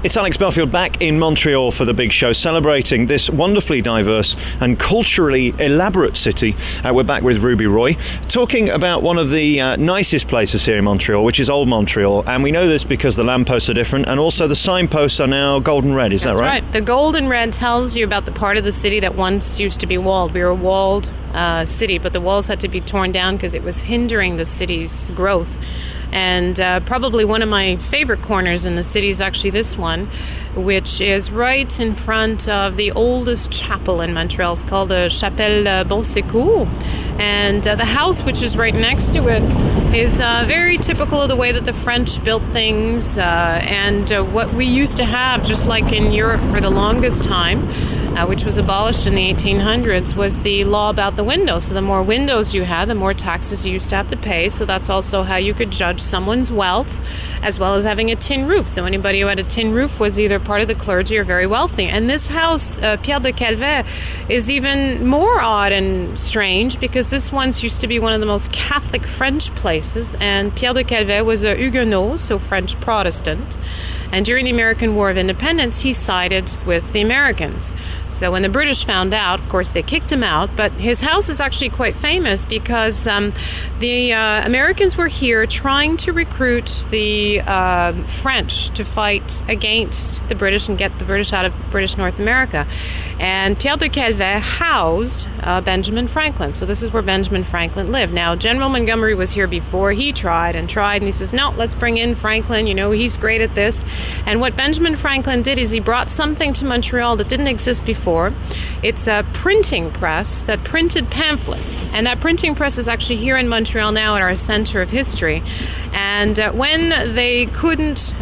It's Alex Belfield back in Montreal for the big show, celebrating this wonderfully diverse and culturally elaborate city. We're back with Ruby Roy, talking about one of the nicest places here in Montreal, which is Old Montreal. And we know this because the lampposts are different, and also the signposts are now golden red. Is that right? That's right. The golden red tells you about the part of the city that once used to be walled. We were a walled city, but the walls had to be torn down because it was hindering the city's growth. And probably one of my favorite corners in the city is actually this one, which is right in front of the oldest chapel in Montreal. It's called the Chapelle Bon Secours. And the house, which is right next to it, is very typical of the way that the French built things. And what we used to have, just like in Europe for the longest time, which was abolished in the 1800s, was the law about the windows. So the more windows you had, the more taxes you used to have to pay. So that's also how you could judge someone's wealth, as well as having a tin roof. So anybody who had a tin roof was either part of the clergy or very wealthy. And this house, Pierre de Calvet, is even more odd and strange because this once used to be one of the most Catholic French places. And Pierre de Calvet was a Huguenot, so French Protestant. And during the American War of Independence, he sided with the Americans. So when the British found out, of course, they kicked him out. But his house is actually quite famous because the Americans were here trying to recruit the French to fight against the British and get the British out of British North America. And Pierre de Calvet housed Benjamin Franklin. So this is where Benjamin Franklin lived. Now, General Montgomery was here before. He tried, and he says, no, let's bring in Franklin. You know, he's great at this. And what Benjamin Franklin did is he brought something to Montreal that didn't exist before. It's a printing press that printed pamphlets. And that printing press is actually here in Montreal now at our Center of History. And when they couldn't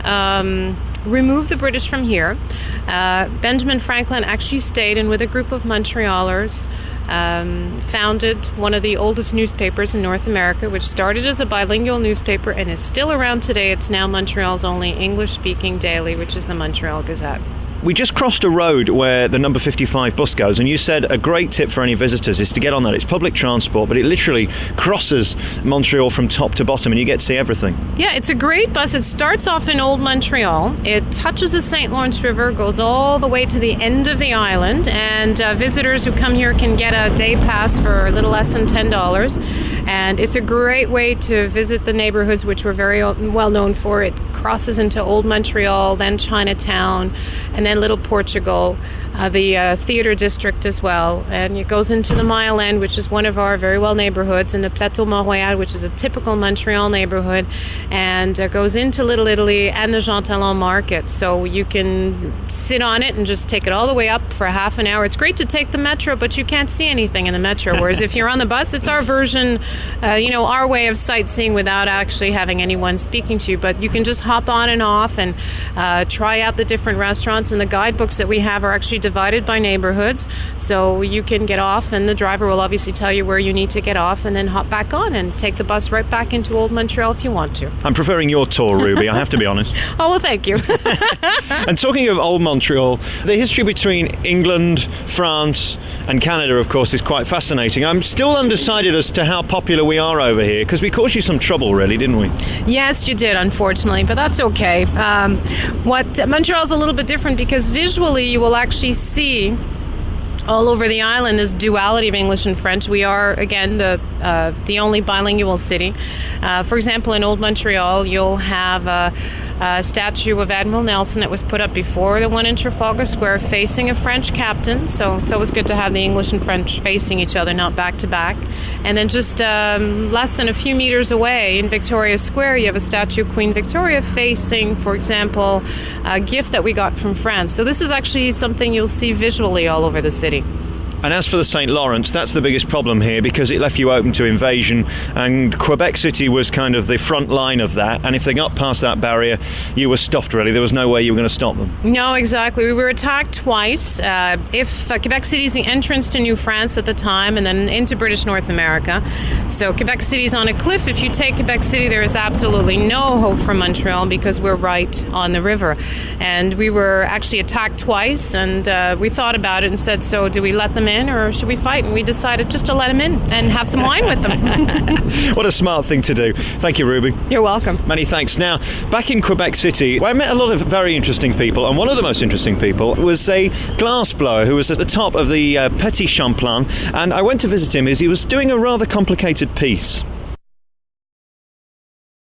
remove the British from here, Benjamin Franklin actually stayed and with a group of Montrealers founded one of the oldest newspapers in North America, which started as a bilingual newspaper and is still around today. It's now Montreal's only English-speaking daily, which is the Montreal Gazette. We just crossed a road where the number 55 bus goes, and you said a great tip for any visitors is to get on that. It's public transport, but it literally crosses Montreal from top to bottom, and you get to see everything. Yeah, it's a great bus. It starts off in Old Montreal. It touches the St. Lawrence River, goes all the way to the end of the island, and visitors who come here can get a day pass for a little less than $10. And it's a great way to visit the neighborhoods, which we're very well known for. It crosses into Old Montreal, then Chinatown, and then Little Portugal, the theater district as well. And it goes into the Mile End, which is one of our very well neighborhoods, and the Plateau Mont-Royal, which is a typical Montreal neighborhood, and goes into Little Italy and the Jean Talon Market. So you can sit on it and just take it all the way up for half an hour. It's great to take the metro, but you can't see anything in the metro. Whereas if you're on the bus, it's our version, our way of sightseeing without actually having anyone speaking to you. But you can just hop on and off and try out the different restaurants. And the guidebooks that we have are actually divided by neighborhoods. So you can get off, and the driver will obviously tell you where you need to get off, and then hop back on and take the bus right back into Old Montreal if you want to. I'm preferring your tour, Ruby, I have to be honest. Oh, well, thank you. And talking of Old Montreal, the history between England, France, and Canada, of course, is quite fascinating. I'm still undecided as to how popular we are over here, because we caused you some trouble, really, didn't we? Yes, you did, unfortunately, but that's okay. Montreal's a little bit different because visually you will actually see all over the island this duality of English and French. We are, again, the only bilingual city. For example, in Old Montreal, you'll have a statue of Admiral Nelson that was put up before the one in Trafalgar Square facing a French captain. So it's always good to have the English and French facing each other, not back to back. And then just less than a few meters away in Victoria Square, you have a statue of Queen Victoria facing, for example, a gift that we got from France. So this is actually something you'll see visually all over the city. And as for the St. Lawrence, that's the biggest problem here because it left you open to invasion, and Quebec City was kind of the front line of that, and if they got past that barrier, you were stuffed really. There was no way you were going to stop them. No, exactly. We were attacked twice. Quebec City is the entrance to New France at the time and then into British North America. So Quebec City is on a cliff. If you take Quebec City, there is absolutely no hope for Montreal because we're right on the river. And we were actually attacked twice, and we thought about it and said, so do we let them them in or should we fight? And we decided just to let them in and have some wine with them. What a smart thing to do. Thank you, Ruby. You're welcome. Many thanks. Now, back in Quebec City, I met a lot of very interesting people, and one of the most interesting people was a glassblower who was at the top of the Petit Champlain, and I went to visit him as he was doing a rather complicated piece.